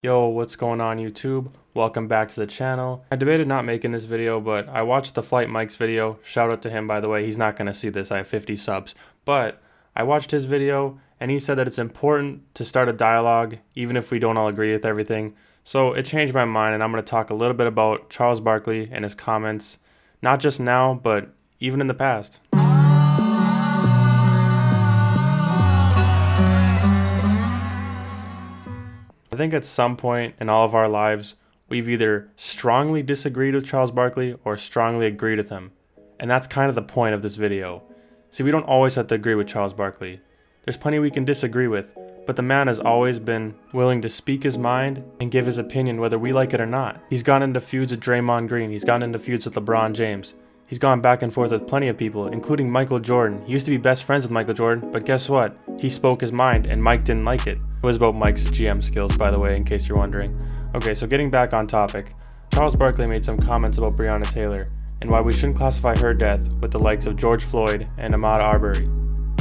Yo, what's going on YouTube? Welcome back to the channel. I debated not making this video, but I watched the Flight Mike's video. Shout out to him, by the way. He's not going to see this. I have 50 subs. But I watched his video, and he said that it's important to start a dialogue, even if we don't all agree with everything. So it changed my mind, and I'm going to talk a little bit about Charles Barkley and his comments, not just now, but even in the past. I think at some point in all of our lives, we've either strongly disagreed with Charles Barkley or strongly agreed with him. And that's kind of the point of this video. See, we don't always have to agree with Charles Barkley. There's plenty we can disagree with, but the man has always been willing to speak his mind and give his opinion whether we like it or not. He's gone into feuds with Draymond Green. He's gone into feuds with LeBron James. He's gone back and forth with plenty of people, including Michael Jordan. He used to be best friends with Michael Jordan, but guess what? He spoke his mind, and Mike didn't like it. It was about Mike's GM skills, by the way, in case you're wondering. Okay, so getting back on topic. Charles Barkley made some comments about Breonna Taylor, and why we shouldn't classify her death with the likes of George Floyd and Ahmaud Arbery.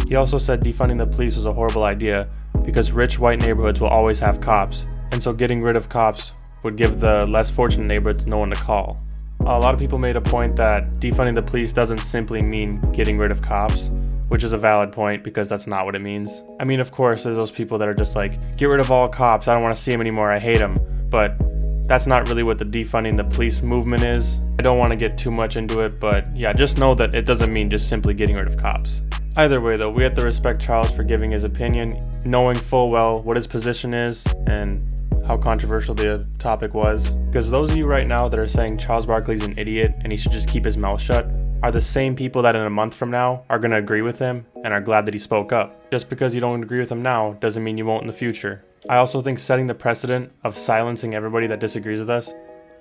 He also said defunding the police was a horrible idea, because rich white neighborhoods will always have cops, and so getting rid of cops would give the less fortunate neighborhoods no one to call. A lot of people made a point that defunding the police doesn't simply mean getting rid of cops, which is a valid point because that's not what it means. I mean, of course, there's those people that are just like, get rid of all cops, I don't want to see them anymore, I hate them. But that's not really what the defunding the police movement is. I don't want to get too much into it, but yeah, just know that it doesn't mean just simply getting rid of cops. Either way though, we have to respect Charles for giving his opinion, knowing full well what his position is and how controversial the topic was. Because those of you right now that are saying Charles Barkley's an idiot and he should just keep his mouth shut are the same people that in a month from now are going to agree with him and are glad that he spoke up. Just because you don't agree with him now doesn't mean you won't in the future. I also think setting the precedent of silencing everybody that disagrees with us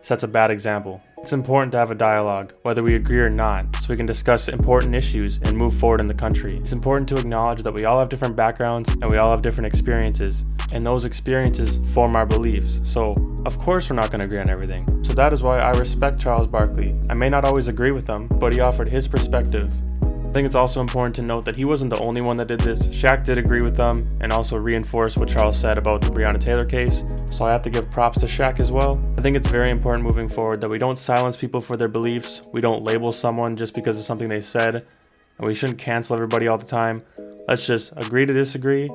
sets a bad example. It's important to have a dialogue, whether we agree or not, so we can discuss important issues and move forward in the country. It's important to acknowledge that we all have different backgrounds and we all have different experiences, and those experiences form our beliefs. So, of course we're not going to agree on everything. So that is why I respect Charles Barkley. I may not always agree with him, but he offered his perspective. I think it's also important to note that he wasn't the only one that did this. Shaq did agree with them and also reinforce what Charles said about the Breonna Taylor case, so I have to give props to Shaq as well. I think it's very important moving forward that we don't silence people for their beliefs, we don't label someone just because of something they said, and we shouldn't cancel everybody all the time. Let's just agree to disagree,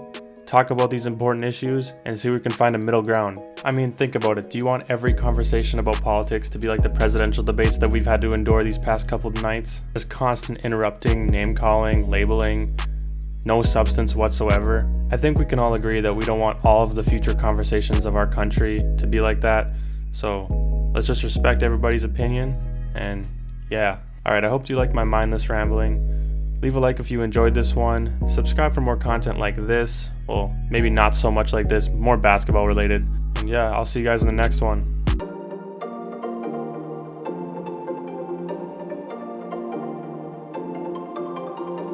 talk about these important issues, and see if we can find a middle ground. I mean, think about it. Do you want every conversation about politics to be like the presidential debates that we've had to endure these past couple of nights? Just constant interrupting, name-calling, labeling, no substance whatsoever. I think we can all agree that we don't want all of the future conversations of our country to be like that. So let's just respect everybody's opinion, and yeah. Alright, I hope you liked my mindless rambling. Leave a like if you enjoyed this one. Subscribe for more content like this. Well, maybe not so much like this, more basketball related. And yeah, I'll see you guys in the next one.